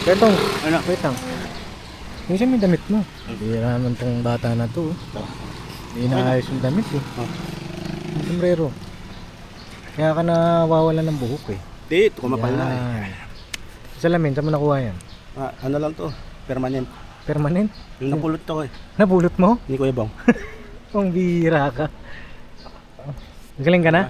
Ito, Ano? wait lang. Yung siya may damit mo. Hindi naman tong bata na to. Hindi naayos yung damit eh. Yung sombrero. Kaya ka nawawalan ng buhok eh. Di, kumapal na eh. Yan. Salamin, saan mo nakuha yan? Ano lang to, permanent. Permanent? Yung napulot to eh. Napulot mo? Ni Kuya Bong. Ang bihira ka. Magaling ka na?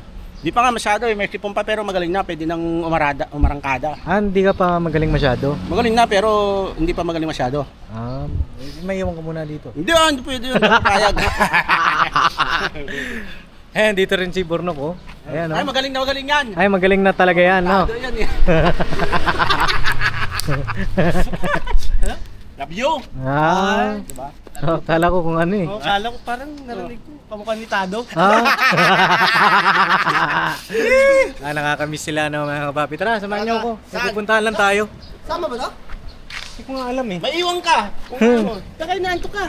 Di pa nga masyado eh, may sipon pa pero magaling na, pwede nang umarangkada. Hindi ka pa magaling masyado? Magaling na pero hindi pa magaling masyado. May iwan ka muna dito. Hindi pwede yun, kayag. Ayan, dito rin si Burnok oh. Ayan, oh. Ay, magaling yan. Ay, magaling na talaga yan, no? Yan eh. Love you. Diba? Kala ko kung ano eh. Kala ko parang narinig ko, kamukha ni Tado. Nakakamiss sila no mga kapapi. Tara, samahan niyo ako. Pupuntahan lang tayo. Sama ba to? Hindi ko nga alam eh. May iwan ka. Kung ano, takay na anto ka.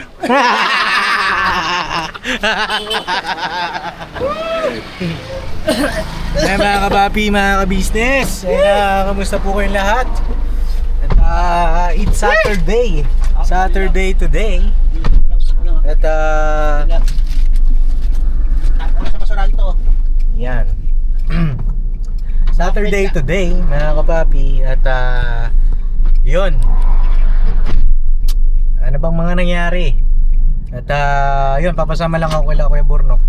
Ay mga kapapi, mga kabisnes. Kamusta po kayong lahat? At it's Saturday. Saturday today. At Wala sa basurahan to. yan. Saturday today, mga kapapi. At yun. Ano bang mga nangyari? At yun, papasama lang ako kay Kuya Burnok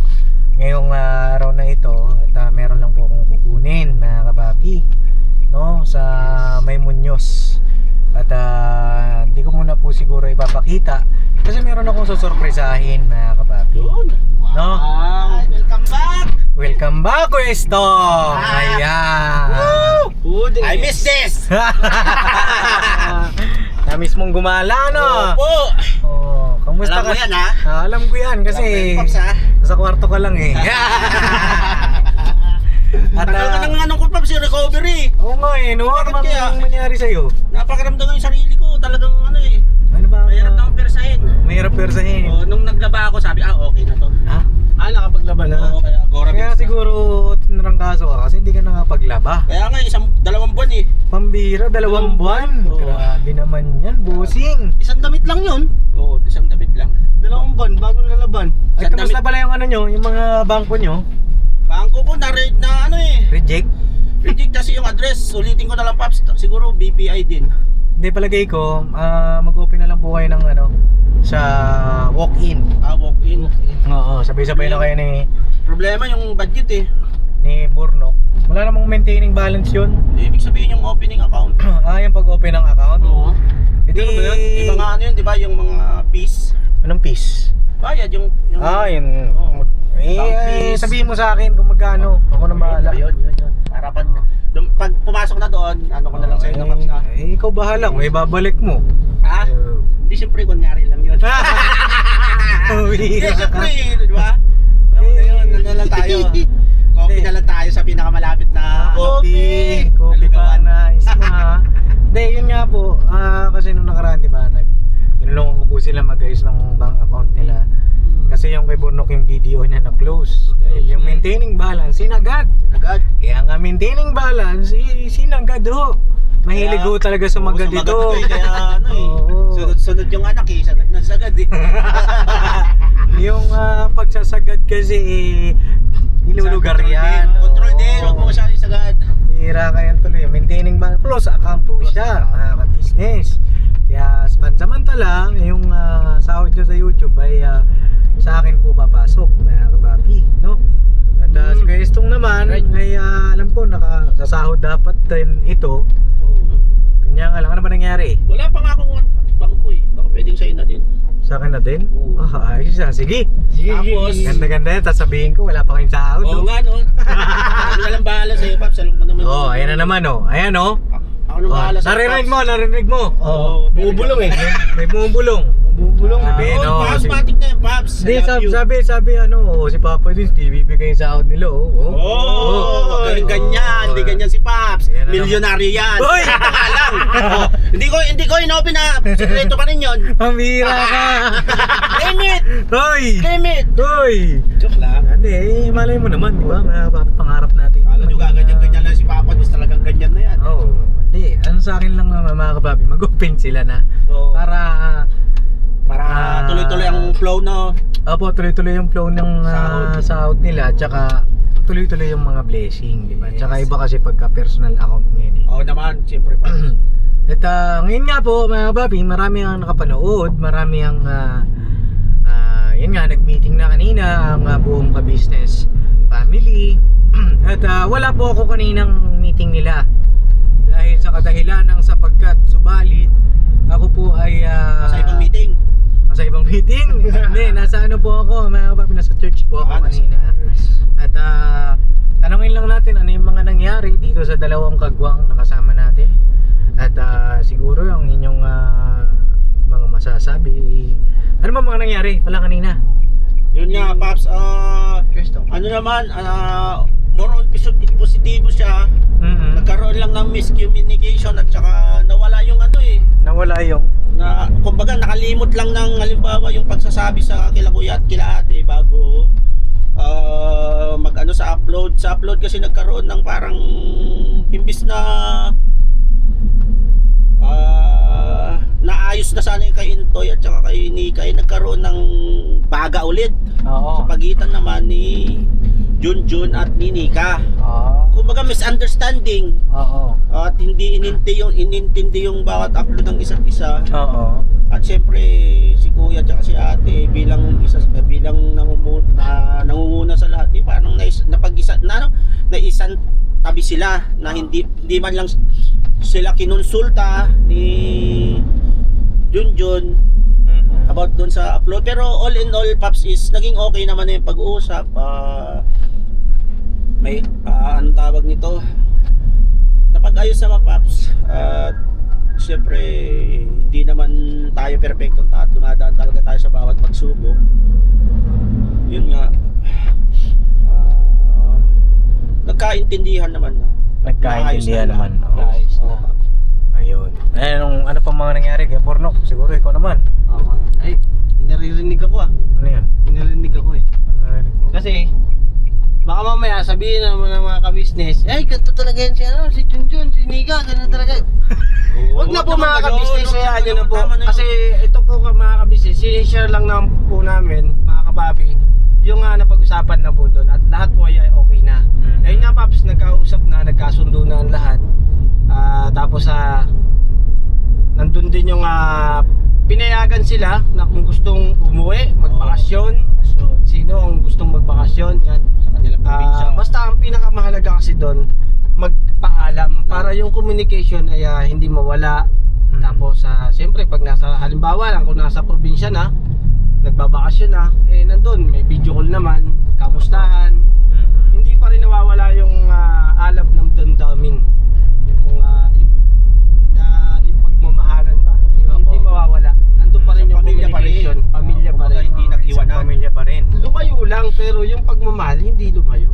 ngayong araw na ito. At meron lang po akong kukunin, mga kapapi, no, sa May Muñoz. At hindi ko muna po siguro ipapakita kasi meron akong susurpresahin, mga kapapi. No? Welcome back! Welcome back, Westo! Ayan! I miss this! Namiss mong gumala, no? Opo! Oh, kamusta Alam mo ka? yan, ha? Alam ko yan kasi Pops, ha? sa kwarto ka lang eh. At Tagal ka nang anong ko pa si recovery. oo nga eh, no? Ano Bakit kaya? bang nangyari sa'yo? Napakaramdam ko yung sarili ko, talagang ano eh. Ano ba? Mahirap na akong persahin. Mahirap persahin. Oh, nung naglaba ako, sabi, okay na to. Ha? Nakapaglaba na. Oo, kaya Kaya siguro tinrangkaso ka kasi hindi ka nakapaglaba. Kaya nga, 2 buwan eh. Pambira, 2 buwan. Oo. Grabe naman yan, busing. Isang damit lang yun. Oo, isang damit lang. 2 buwan bago nalaban. Ay, kamusta pala yung ano nyo, yung mga bangko nyo? Bangko ko na-rate na ano eh. Reject? Reject kasi yung address. Ulitin ko na lang, Pops. Siguro BPI din. Hindi, palagay ko, mag-open na lang po kayo ng ano, sa walk-in. Walk-in. Oo, sabay-sabay na kayo Problema yung budget eh. ni Burnok. Wala namang maintaining balance yun. Ibig sabihin yung opening account. Yung pag-open ng account? Oo. Edi, Ano ba yun? Iba nga ano yun, di ba? Yung mga fees. anong piece? Bayad yung... Yun. Oo. Bank fees. Sabihin mo sa akin kung magkano. Ako na bahala. Yun. Para pag pumasok na doon, ano ko na lang sa'yo na, Pops na. Ikaw bahala kung ibabalik mo. Ha? Hindi, siyempre, kunyari lang yun. Hindi, siyempre, di ba? Yun, ano lang tayo. Coffee na lang tayo sa pinakamalapit na Coffee pa naligawan. na isma. Hindi, yun nga po. Kasi nung nakaraan, di ba, tinulungan ko po sila mag-ayos ng bank account nila. Kasi yung kay Burnok yung video niya na close. Dahil yung maintaining balance, sinagad. Agad. Kaya nga maintaining balance, sinagad ho. Mahilig ho talaga sumagad ito. Kaya ano eh. Oo. Sunod-sunod yung anak eh. Sagad na sagad eh. Yung pagsasagad kasi nilulugar yan. Control din. Huwag mo masyadong sagad. Bira ka yan tuloy. Maintaining balance. Close account po siya, mga ka-business. Kaya pansamantala, yung sahod nyo sa YouTube ay sa akin po papasok, mga kapapi, no? At si Kuya Estong naman, ay alam ko, nakasasahod dapat din ito. Kanya nga lang, ano ba nangyari? Wala pa nga akong bangko eh. Baka pwedeng sa'yo na din. Sa akin na din? Ayos siya, sige. Tapos, Ganda-ganda yan, tapos sabihin ko, wala pa kayong sahod. oo nga no. Ano ka lang bahala sa'yo, Pops. Alam ko naman. Ayan na naman, Ayan, Ako nang bahala sa'yo, Narinig mo. Oo, bumubulong eh. May bumubulong. Bubulong. Sabihin, Pops, matik na yun, Pops. Hindi, sabi, si Papa din, bibigay yung sahod nila, Ganyan, hindi ganyan si Pops. Yan na Milyonaryo yan. Hoy! Alam. Hindi ko inopen na. Sekreto pa rin yun. Pambira ka! Claim it! Hoy! Claim it! Hoy! Joke lang. Hindi, malay mo naman, di ba? Pangarap natin. Alam nyo, gaganyan-ganyan lang si Papa. Talagang ganyan na yan. Oo. Hindi, ano sa akin lang mga kapapi, mag-open sila na Oo. para Tuloy-tuloy ang flow, no? Opo, tuloy-tuloy yung flow ng Sahod. sahod nila, tsaka tuloy-tuloy yung mga blessing, di ba? Yes. Tsaka iba kasi pagka personal account mo yun eh. Oo naman, siyempre pa. At ngayon nga po mga papi, marami ang nakapanood, marami ang yun nga, nag-meeting na kanina ang buong ka-business family. At wala po ako kaninang meeting nila dahil sa kadahilan ng sapagkat subalit ako po ay Sa ibang meeting. Sa ibang meeting? Hindi, nasa ano po ako, mga papi, nasa church po ako kanina. At tanongin lang natin ano yung mga nangyari dito sa dalawang kagwang na kasama natin. At siguro yung inyong mga masasabi. Ano ba mga nangyari pala kanina? Yun nga, Paps, ano naman, more on positibo siya. Nagkaroon lang ng miscommunication at saka nawala yung ano eh. Nawala yung Na, kumbaga nakalimot lang ng halimbawa yung pagsasabi sa kila kuya at kila ate bago mag-ano sa upload. Sa upload kasi nagkaroon ng parang imbis na naayos na sana yung kay Intoy at saka kay Nika ay nagkaroon ng baga ulit. Oo. Sa pagitan naman ni Junjun at ni Nika. Kumbaga misunderstanding. Oo. At hindi inintindi yung bawat upload ng isa't isa. Oo. At syempre si kuya at si ate bilang nangunguna sa lahat, parang naisan tabi sila na hindi man lang sila kinonsulta ni Junjun about doon sa upload. Pero all in all, Paps, is naging okay naman yung pag-uusap. May anong tawag nito, napag-ayos naman, Paps. Siyempre hindi naman tayo perfecto at dumadaan talaga tayo sa bawat pagsubok. Yun nga, nagkaintindihan naman na. Nagkaintindihan naman. Oo. Ayos na. Ayun. Ano pa mga nangyari kay Bornok? Siguro ikaw naman. Ay, pinaririnig ako Ano yan? Pinaririnig ako eh. Ano narinig mo? Kasi, baka mamaya sabihin naman ng mga ka-business, ay, ganito talaga yan si Junjun, si Nika, ganito talaga. Huwag na po mga ka-business, kaya nyo na po. Kasi ito po mga ka-business, sinishare lang naman po namin, mga kapapi, yung napag-usapan na po doon at lahat po ay okay na. Ayun nga, Paps, nagkausap na, nagkasundo na ang lahat. Tapos nandun din yung pinayagan sila na kung gustong umuwi, magbakasyon. Sino ang gustong magbakasyon, yan. Sa kanilang probinsya. Basta ang pinakamahalaga kasi doon, magpaalam para yung communication ay hindi mawala. Tapos siyempre pag halimbawa lang kung nasa probinsya na, nagbabakasyon na, nandun may video call naman, kamustahan. Hindi pa rin nawawala yung alab ng damdamin. Yung pagmamahalan ba? Hindi mawawala. Nandun pa rin yung communication. Pamilya pa rin. Hindi nag-iwanan. Pamilya pa rin. Lumayo lang, pero yung pagmamahal hindi lumayo.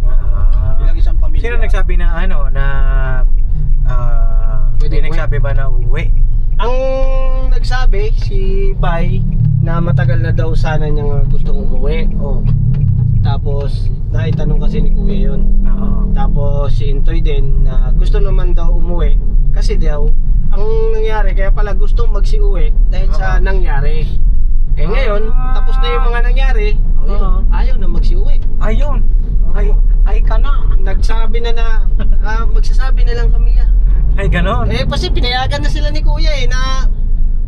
Bilang isang pamilya. Sino nagsabi na Pwede may nagsabi ba na uuwi? Ang nagsabi si Bay na matagal na daw sana niyang gustong umuwi. Tapos naitanong kasi ni Kuya yun. Tapos si Intoy din na gusto naman daw umuwi kasi daw ang nangyari kaya pala gustong magsiuwi dahil sa nangyari. Ngayon tapos na yung mga nangyari, ayaw na magsiuwi. Ayun. Ay ka na. Nagsabi na magsasabi na lang kami Ay ganon. kasi pinayagan na sila ni Kuya na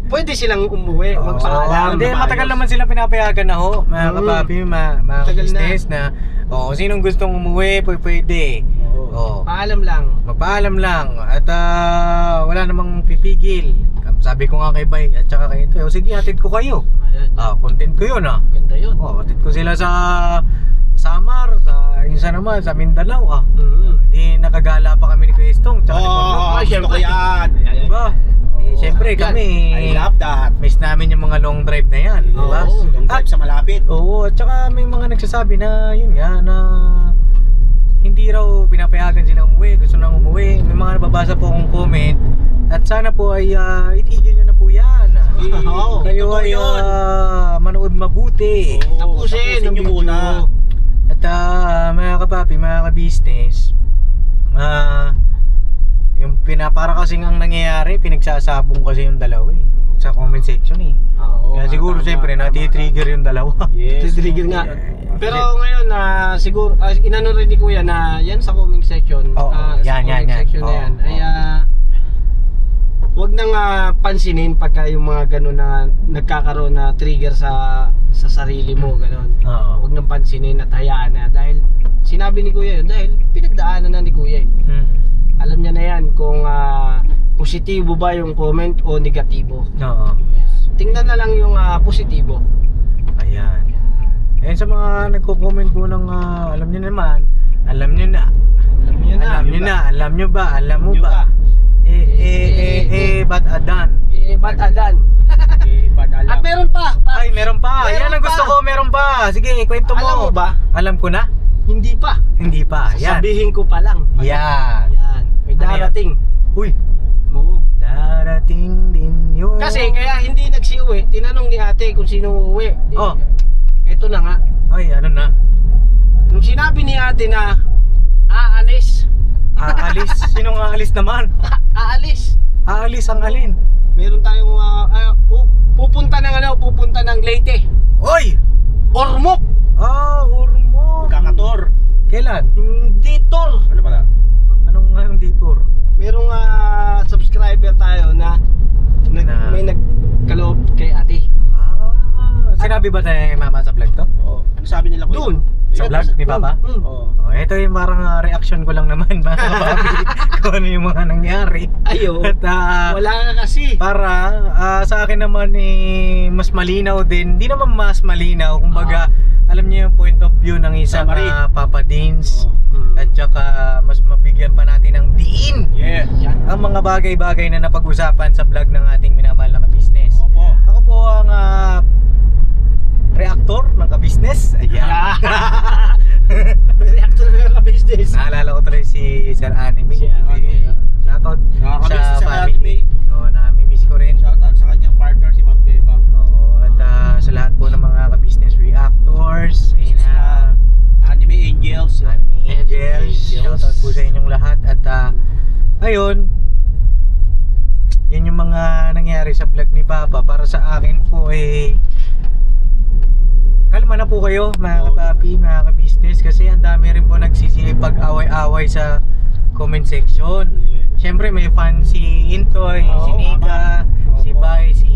pwede silang umuwi, magpaalam. Hindi, matagal naman sila pinapayagan na ho, mga kapapi, mga business na sinong gustong umuwi, pwede. Paalam lang. Magpaalam lang at wala namang pipigil. Sabi ko nga kay Bay at saka kay Intoy, sige, hatid ko kayo. Content ko yun Ganda yun. hatid ko sila sa Samar, sa naman, sa Mindanao Di nakagala pa kami ni Kwestong tsaka ni Bornok. Siyempre yan. Diba? Siyempre kami I love that. miss namin yung mga long drive na yan, diba? Long drive sa malapit. Oo, at saka may mga nagsasabi na yun nga na hindi raw pinapayagan sila umuwi, gusto nang umuwi. May mga nababasa po akong comment at sana po ay itigil nyo na po yan. Kayo ay manood mabuti. Tapusin nyo muna. At mga kapapi, mga ka-business, Yung para kasing ang nangyayari, pinagsasabong kasi yung dalawa eh. Sa comment section eh. Oo, Kaya siguro siyempre nati-trigger yung dalawa. Yes. Trigger nga. Pero ngayon na siguro inano rin ni Kuya na yan sa comment section. Oo, sa yan, comment yan. section na Oo, yan. oo. Ay wag nang pansinin pagka yung mga ganun na nagkakaroon na trigger sa sarili mo, ganun. Oo. Wag nang pansinin at hayaan na dahil sinabi ni Kuya yun dahil pinagdaanan na ni Kuya eh. Alam niya na yan kung positibo ba yung comment o negatibo. Oo. Tingnan na lang yung positibo. Ayan. Ayan sa mga nagko-comment po ng alam nyo naman, alam nyo na. Alam nyo ba? Alam mo ba? Ba't adan? Ba't adan? Bad alam. At meron pa. Ay, meron pa. Meron Yan ang pa. gusto ko, meron pa. Sige, kwento mo. Alam mo ba? Alam ko na? Hindi pa. Hindi pa. Yan. Sabihin ko pa lang. Yan. Yan. May Ano yan? darating. Uy. Oo. Darating din yun. Kasi kaya hindi nagsiuwi. Tinanong ni ate kung sino uuwi. Oh. Eto na nga. Ay, ano na? Nung sinabi ni ate na aalis. Aalis? Sinong aalis naman? Aalis. Aalis ang alin? Meron tayong pupunta ng Leyte. Oy! Ormoc. Ormoc. Kakator. Kailan? Hindi tol. Ano pala? Anong detour? Merong subscriber tayo na may nagkaloob kay ate. Sinabi ba tayo kay mama sa vlog to? Oo. Ano sabi nila Kuya? Doon. Sa vlog ni Papa? Oo. Ito yung parang reaction ko lang naman mga kapapi. Kung ano yung mga nangyari. Ayo. At Wala nga kasi. para sa akin naman mas malinaw din. Hindi naman mas malinaw. Kumbaga, alam niyo yung point of view ng isang Summary. Papa Dins. Oo. At saka mas mabigyan pa natin ng diin Yeah. Yan. ang mga bagay-bagay na napag-usapan sa vlog ng ating minamahal na ka-business. Opo. Ako po ang reactor ng ka-business. Ayan. May reactor na ka-business. Naalala ko tuloy si Sir Anime. Si Anime. Shoutout Nakakamiss sa si Sir family. Anime. Oo, nami-miss ko rin. Shoutout sa kanyang partner si Ma'am Bebang. Oo, at sa lahat po ng mga ka-business reactors. Ayun na. Anime Angels. Anime Angels. Angels. Shoutout po sa inyong lahat. At ayun, yun yung mga nangyari sa vlog ni Papa. Para sa akin po kalma na po kayo mga kapapi, mga ka-business. Kasi ang dami rin po nagsisipag-away-away sa comment section. Siyempre may fan si Intoy, si Nika, si Bai, si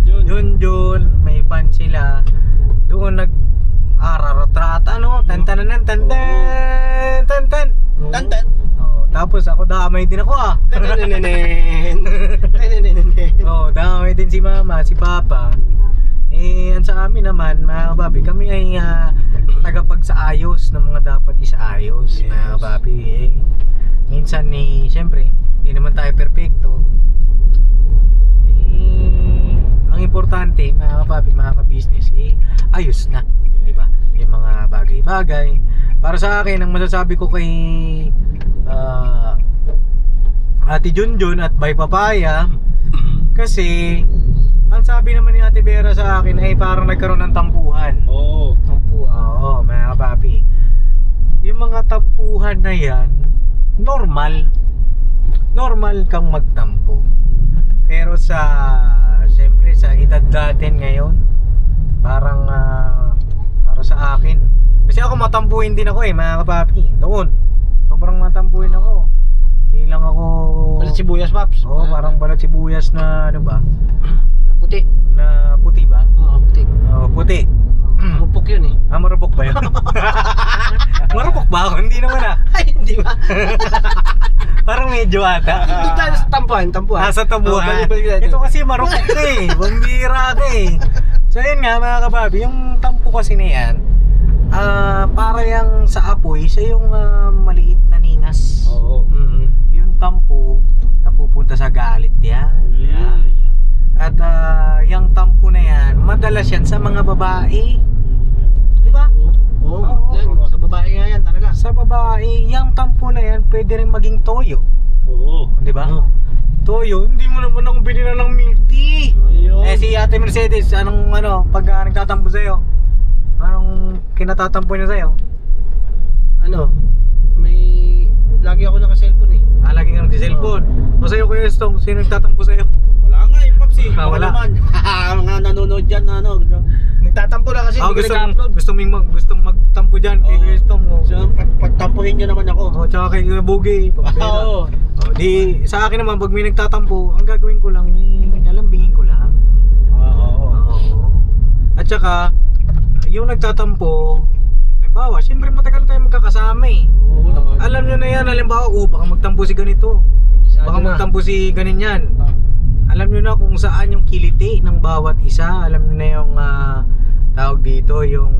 Junjun. May fan sila. Doon nag-araratrata, no? Tantanan, tantan. Tantan. Tapos ako damay din ako damay din si Mama, si Papa. Ang sa amin naman, mga kapapi, kami ay tagapagsaayos ng mga dapat isaayos, mga kapapi. Minsan siyempre, hindi naman tayo perfecto. Ang importante, mga kapapi, mga ka-business, ayos na, di ba? Yung mga bagay-bagay. Para sa akin, ang masasabi ko kay Ate Junjun at Bay Papaya, kasi ang sabi naman ni Ate Vera sa akin ay parang nagkaroon ng tampuhan. Oo. Oo, mga kapapi. Yung mga tampuhan na yan, normal kang magtampo. Pero siyempre sa edad natin ngayon, parang para sa akin, kasi ako matampuhin din ako mga kapapi. Noon, sobrang matampuhin ako. Hindi lang ako Balat sibuyas, Paps. Oo, parang balat sibuyas na ano ba? Puti. Na puti ba? Oo, puti. Oo, puti. Marupok yun Marupok ba yun? Marupok ba ako? Hindi naman Ay, hindi ba? Parang medyo ata. Doon tayo sa tampuhan. Sa tampuhan. Balik. Ito kasi marupok ka Bambira ka So yun nga mga kababi, yung tampo kasi na yan, para yung sa apoy, siya yung maliit na ningas. Oo. Yung tampo, napupunta sa galit yan. At yung tampo na yan, madalas yan sa mga babae. Di ba? Oo. Yan, sa babae nga yan talaga. Sa babae, yung tampo na yan, pwede rin maging toyo. Oo. Di ba? Toyo, hindi mo naman ako binila ng milk tea. Si Ate Mercedes, pag nagtatampo sa'yo, anong kinatatampo niya sa'yo? May lagi ako naka-cellphone laging nag-cellphone. O sa'yo Kuya Estong, sino nagtatampo sa'yo? Wala nga eh, Paps eh. Ah, wala. Naman. Mga nanonood dyan na ano. Nagtatampo na kasi hindi ko nag-upload. Gustong magtampo dyan kay Oo. Kuya Estong. So, pagtampuhin nyo naman ako. Tsaka kay Kuya Boogie. Oo. Di, sa akin naman, pag may nagtatampo, ang gagawin ko lang, alambingin ko lang. Oo. Oo. At saka, yung nagtatampo, halimbawa, siyempre matagal tayo magkakasama eh. Oo naman. Alam nyo na yan, halimbawa, baka magtampo si ganito. Baka magtampo si ganyan. Alam nyo na kung saan yung kiliti ng bawat isa. Alam nyo na yung tawag dito, yung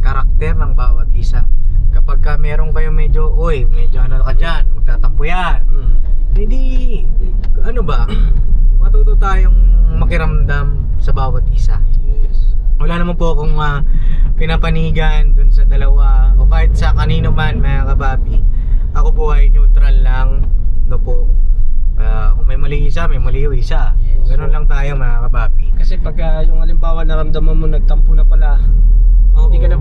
karakter ng bawat isa. Kapag ka meron kayo medyo ano ka dyan, magtatampo yan. Hindi, ano ba, matuto tayong makiramdam sa bawat isa. Yes. Wala naman po akong pinapanigan dun sa dalawa o kahit sa kanino man mga kababi. Ako po ay neutral lang, no po. Kung may mali isa, may mali yung isa. Yes. Ganun lang tayo mga kababi. Kasi pag yung halimbawa naramdaman mo nagtampo na pala, hindi ka na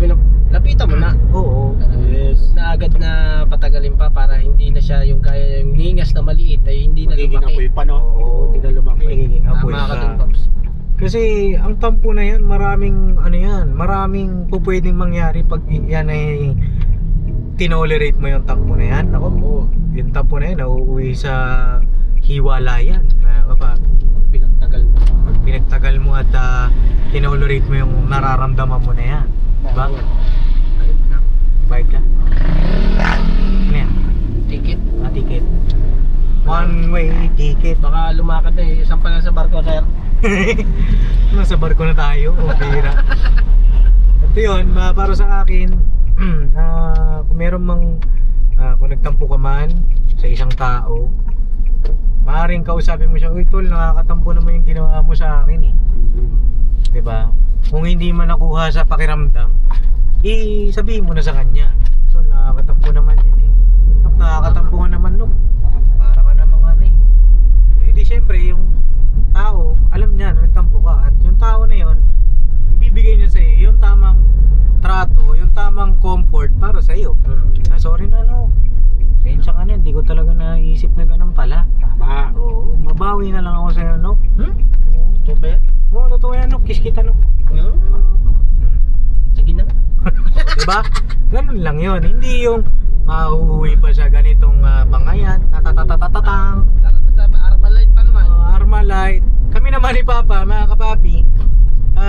lapitan mo na. Oo. Yes. Na agad na patagalin pa para hindi na siya yung kaya yung ningas na maliit ay hindi na Magiging apoy lumaki. pa, no? Oo. Hindi na lumaki. Magiging apoy Tama ka pa. dun, Pops. Kasi ang tampo na yan, maraming po pwedeng mangyari pag yan ay tinolerate mo yung tampo na yan. Ako, yung tampo na yan, nauuwi sa hiwalayan. Mga kababi. Pinagtagal mo. Pag pinagtagal mo at tinolerate mo yung nararamdaman mo na yan. Diba? Bayad ka? Ano yan? Ticket. Ticket. One way ticket. Baka lumakad na eh. Isang pa lang sa barko, sir. Nasa barko na tayo. O bira. Ito yun, para sa akin, kung meron mang kung nagtampo ka man sa isang tao, maaaring kausapin mo siya, uy tol, nakakatampo naman yung ginawa mo sa akin eh. Diba? Kung hindi man nakuha sa pakiramdam, sabihin mo na sa kanya, tol, nakakatampo naman yun eh. Nakakatampo ka naman, no? Para ka namang ano eh. Eh di syempre yung tao, alam niya na nagtampo ka, at yung tao na yun, ibibigay niya sa iyo yung tamang trato, yung tamang comfort para sa iyo. Sorry na, no, sensya ka na, hindi ko talaga naisip na ganun pala. Tama. Oo, mabawi na lang ako sa iyo, no? Oo, Ito ba yan? oo, totoo yan, no? Kiss kita, no? Sige na. Diba? Ganun lang yun, hindi yung mauuwi pa sa ganitong bangayan, tatatatatang Armalite pa naman. Armalite. Kami naman ni Papa, mga kapapi,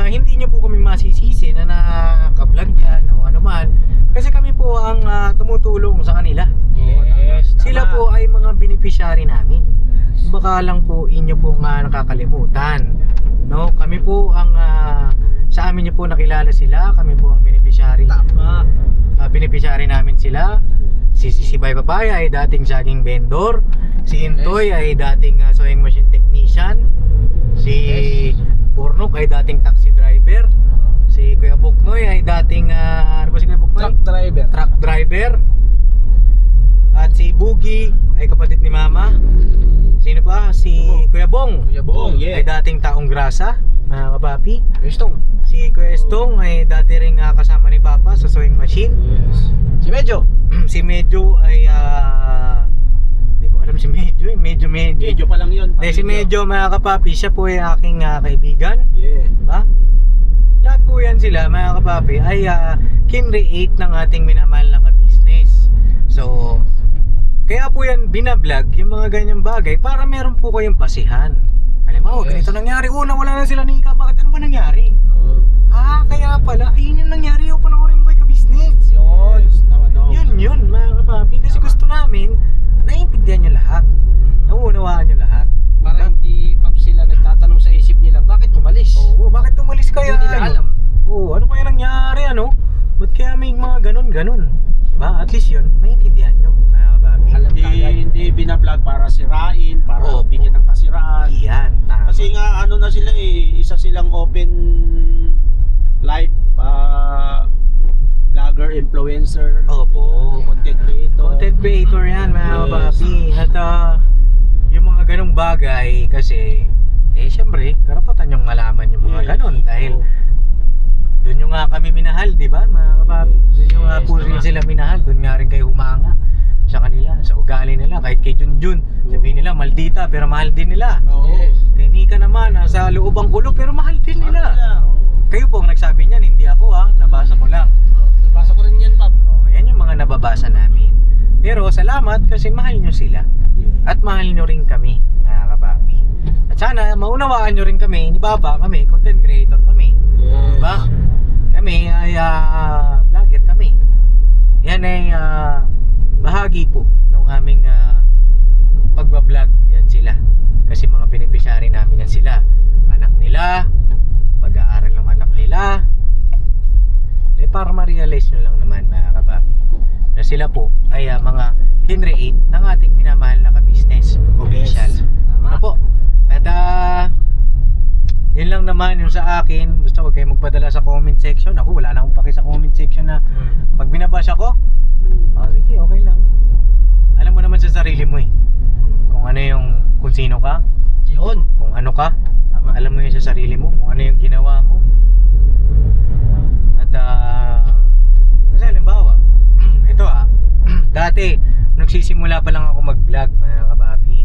hindi nyo po kami masisisi na naka-vlog yan o ano man. Kasi kami po ang tumutulong sa kanila. Yes, Sila tama. po ay mga beneficiary namin. Baka lang po inyo po nakakalimutan. No? Kami po ang sa amin nyo po nakilala sila. Kami po ang beneficiary. Tama. Beneficiary namin sila. Si Bay Papaya ay dating saging vendor. Si Intoy ay dating sewing machine technician. Si Purnok ay dating taxi driver. Si Kuya Buknoy ay dating ano ba si Kuya Buknoy? Truck driver. Truck driver. At si Boogie ay kapatid ni Mama. Sino pa? Si Kuya Bong. Kuya Bong, Ay dating taong grasa, mga kapapi. Estong. Si Kuya Estong ay dati ring kasama ni Papa sa sewing machine. Yes. Si Medyo. Si Medyo ay hindi ko alam si Medyo, Medyo. Medyo pa lang yun. Si Medyo, mga kapapi, siya po ay aking kaibigan. Yeah. Diba? Lahat po yan sila, mga kapapi, ay kinreate ng ating minamahal na ka-business. So, kaya po yan binablog, yung mga ganyang bagay, para meron po kayong basihan. Alam mo, ganito nangyari. Una, wala na sila ni Ika. Bakit? Ano ba nangyari? Kaya pala, ayun yung nangyari. O, panoorin mo kay ka-business. Yun. Yun, mga kapapi. Kasi gusto namin, naiintindihan nyo lahat. Nauunawaan nyo lahat. Para hindi pa sila nagtatanong sa isip nila, bakit umalis? Oo, bakit umalis kaya? Hindi nila alam. Oo, ano kaya nangyari, ano? Ba't kaya may mga ganun-ganun? Diba? At least yun, naiintindihan nyo, mga kababi. Alam Hindi binablog para sirain, para bigyan ng kasiraan. Yan, tama. Kasi nga ano na sila isa silang open life vlogger, influencer, Opo. content creator. Content creator yan, mga Yes. kababi. At yung mga ganung bagay, kasi, syempre, karapatan yung malaman yung mga Yes. ganun. Dahil, doon yung nga kami minahal, di ba, mga kababi? Doon yung nga po rin sila minahal, doon nga rin kayo humanga. sa kanila, sa ugali nila. Kahit kay Junjun, sabihin nila maldita pero mahal din nila. Oo. Kay Nika naman, sa loobang kulo pero mahal din nila. Kayo po ang nagsabi niyan, hindi ako ha, nabasa ko lang. Nabasa ko rin yan, Pap. Yan yung mga nababasa namin. Pero salamat kasi mahal nyo sila. At mahal nyo rin kami, mga kapapi. At sana maunawaan nyo rin kami, ni Baba, kami, content creator kami. Diba? Kami ay vlogger kami. Yan ay bahagi po ng aming pagbablog. Yan sila. Kasi mga beneficiary namin yan sila. Anak nila, pag-aaral ng anak nila. Para ma-realize nyo lang naman, mga kapapi, na sila po ay mga kinreate ng ating minamahal na ka-business official. Ano po? At yun lang naman yung sa akin. Basta huwag kayo magpadala sa comment section. Ako wala na akong paki sa comment section na pag binabasa ko, sige, okay lang. Alam mo naman sa sarili mo eh, kung ano yung, kung sino ka, Yun. kung ano ka. Alam mo yun sa sarili mo, kung ano yung ginawa mo. At kasi halimbawa, ito dati nagsisimula pa lang ako mag-vlog, mga kapapi.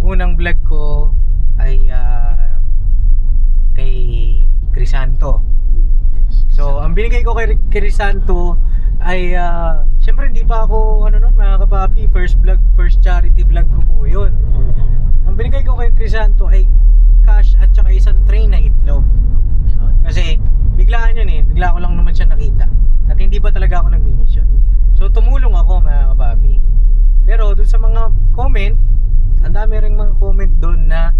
Unang vlog ko ay kay Crisanto. So ang binigay ko kay Crisanto ay syempre hindi pa ako ano nun, mga kapapi, first vlog, first charity vlog ko po yun. Ang binigay ko kay Crisanto ay cash at saka isang tray na itlog. Kasi biglaan yun bigla ko lang naman siya nakita. At hindi pa talaga ako nag-mission. So tumulong ako, mga kapapi. Pero dun sa mga comment, ang dami ring mga comment dun na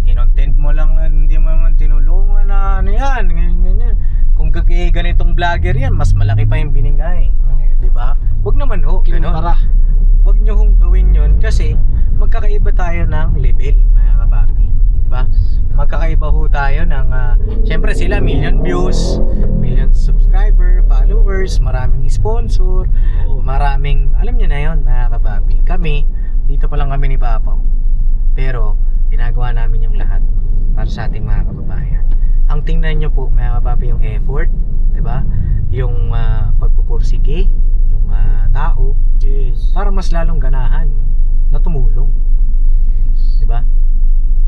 kinontent mo lang na hindi mo naman tinulungan na ano yan, ganyan. Kung ganitong vlogger yan, mas malaki pa yung binigay. Diba? Huwag naman ho, ganun. Huwag nyo hong gawin yun kasi magkakaiba tayo ng level, mga kapapi. Diba? Magkakaiba ho tayo ng syempre sila million views, million subscriber, followers, maraming sponsor, maraming, alam nyo na yun, mga kapapi. Kami, dito pa lang kami ni Papa, pero ginagawa namin yung lahat para sa ating mga kababayan. Ang tingnan nyo po, mga kapapi, yung effort, diba? Yung pagpupursige ng tao, para mas lalong ganahan na tumulong. Diba?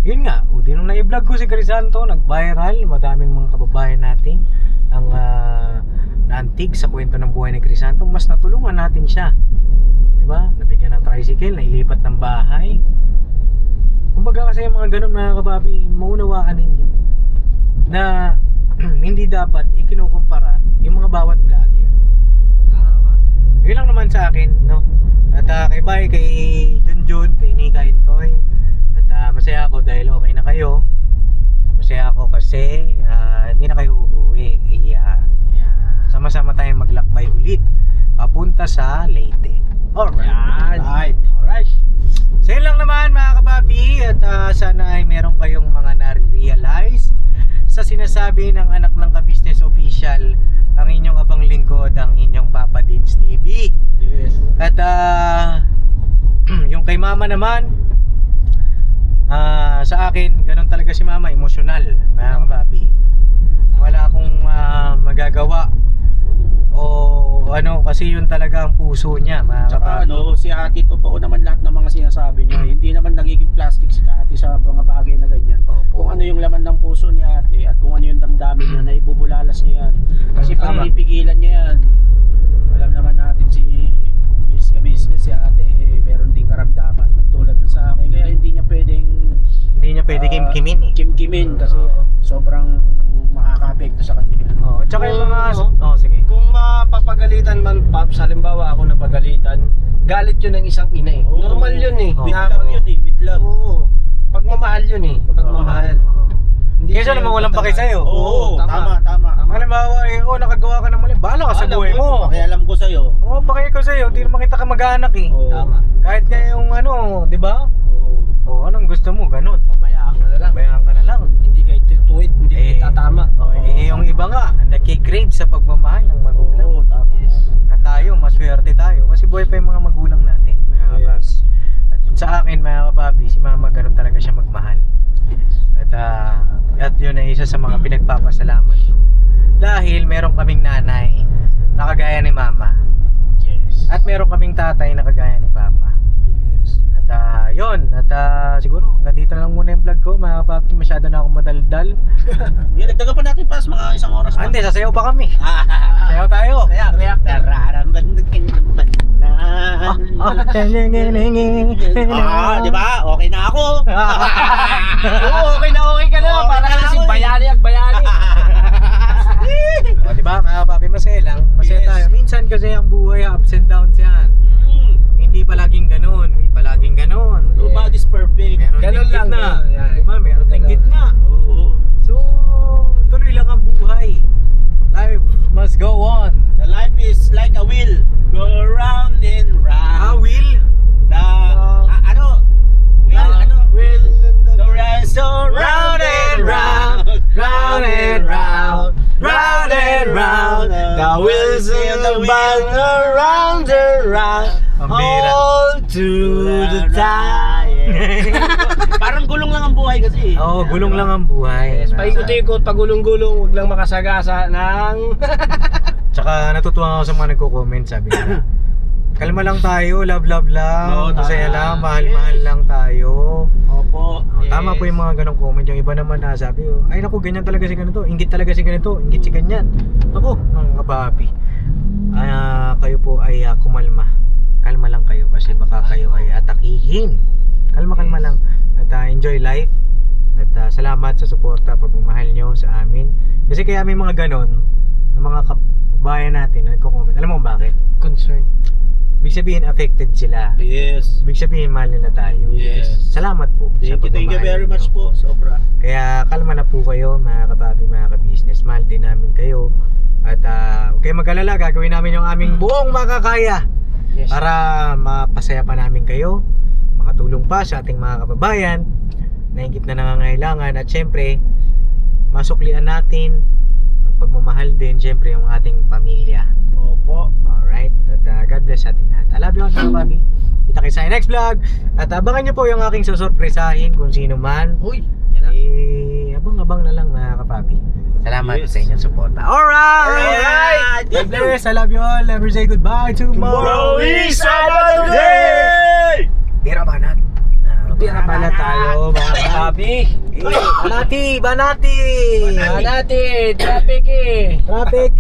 Yun nga, nung na-vlog ko si Crisanto, nag-viral, madaming mga kababayan natin ang naantig sa kwento ng buhay ni Crisanto, mas natulungan natin siya. Diba? Nabigyan ng tricycle, nailipat ng bahay. Kumbaga kasi yung mga ganun, mga kababi, maunawaan ninyo na hindi dapat ikinukumpara yung mga bawat vlogger. Yun lang naman sa akin, no? At kay Bay, kay Junjun, kay Nika Intoy, at masaya ako dahil okay na kayo. Masaya ako kasi hindi na kayo uuwi. Sama-sama tayong maglakbay ulit papunta sa Leyte. Alright. So yun lang naman, mga kapapi. At sana ay meron kayong mga na-realize sa sinasabi ng anak ng ka-business official, ang inyong abang lingkod, ang inyong Papa Dins TV. At yung kay Mama naman, sa akin, ganun talaga si Mama, emosyonal, mga kapapi. Wala akong magagawa o ano, kasi yun talaga ang puso niya, mga Tsaka kapapi. si ate, totoo naman lahat ng mga sinasabi niya. Hindi naman nagiging plastic si ate sa mga bagay na ganyan. Kung ano yung laman ng puso ni ate at kung ano yung damdamin niya, na ibubulalas niya yan. Kasi pag pipigilan niya yan, alam naman natin si business si ate, meron ding karamdaman tulad na sa akin. Kaya hindi niya pwede kim-kimin kim-kimin kasi sobrang makaka-apekto sa kanya. Tsaka yung mga sige. Kung mapapagalitan man, Paps, halimbawa ako napagalitan, galit yun ng isang ina eh. Normal yun eh. With love yun eh, with love. Pagmamahal yun eh. Pagmamahal. Kesa naman walang paki sa'yo. Oo, tama. Halimbawa, nakagawa ka ng mali, bahala ka sa buhay mo. Pakialam ko sa'yo. Oo, pakialam ko sa'yo, hindi naman kita kamag-anak eh. Tama. Kahit nga yung di ba? Oo, anong gusto mo, ganun. Bayaan ka na lang. Bayaan ka na lang. Hindi kayo tutuwid, hindi kayo tatama. Yung iba nga, nagkikrave sa pagmamahal ng magulang. Oo, tama. At tayo, maswerte tayo kasi buhay pa yung mga magulang natin, mga kapapi. At yun sa akin, mga kapapi, si Mama ganun talaga siya magmahal. At yun ay isa sa mga pinagpapasalamat ko. Dahil meron kaming nanay na kagaya ni Mama. At meron kaming tatay na kagaya ni Papa. Yes. At yun, at siguro hanggang dito na lang muna yung vlog ko mga papi, masyado na akong madaldal. Yan, nagdagan pa natin pas mga isang oras pa. Hindi, sasayaw pa kami. Sayaw tayo. Nararamdaman naman na. Di ba? Okay na ako. Oo, okay ka na. Okay Para na ka na si ako, Bayani at Bayani. O, di ba mga papi, masaya lang. Masaya Yes. tayo. Minsan kasi ang buhay, ups and downs yan. Hindi palaging ganun. Hindi palaging ganun. Nobody's perfect. Meron Ganun ding lang, gitna. yan. Di ba? Meron ding Ganun. gitna. Oo. So, tuloy lang ang buhay. Life must go on. The life is like a wheel. Go round and round. Will? Ano? Wheel, ano? Will The rise so round and round. round and round, Round and round. The wheels in the band around and round. Ang bira. All to the time. Parang gulong lang ang buhay kasi. Oo, gulong lang ang buhay. Yes, paikot-ikot, pagulong-gulong, huwag lang makasagasa ng... Tsaka natutuwa ako sa mga nagko-comment, sabi nila. Kalma lang tayo, love lang, Oo, masaya tama. lang, mahal-mahal lang tayo. Opo. Tama po yung mga ganong comment. Yung iba naman na sabi, ay naku, ganyan talaga si ganito, inggit talaga si ganito, inggit si ganyan. Ako, mga kapapi, kayo po ay kumalma. Kalma lang kayo kasi baka kayo ay atakihin. Kalma-kalma lang at enjoy life. At salamat sa suporta, pagmamahal nyo sa amin. Kasi kaya may mga ganon na mga kabayan natin na nagko-comment. Alam mo bakit? Concern. Ibig sabihin affected sila. Yes. Ibig sabihin mahal nila tayo. Yes. Salamat po. sa Thank you pagmamahal very much nyo. po. Sobra. Kaya kalma na po kayo mga kapapi, mga ka-business. Mahal din namin kayo. At huwag kayong mag-alala, gagawin namin yung aming buong makakaya Yes. para mapasaya pa namin kayo, makatulong pa sa ating mga kababayan na higit na nangangailangan. At syempre, masuklian natin ng pagmamahal din syempre yung ating pamilya. Opo. Alright, at God bless sa ating lahat. I love you all mga papi. Kita kayo sa next vlog. At abangan nyo po yung aking susurpresahin kung sino man. Uy, yan na. Abang-abang na lang mga kapapi. Salamat Yes. sa inyong suporta. Alright! God bless, I love you all. Never say goodbye tomorrow. Saturday! Pira banat. Pira pala tayo, mga kapapi. Banati! Banati! Banati, traffic eh. Traffic!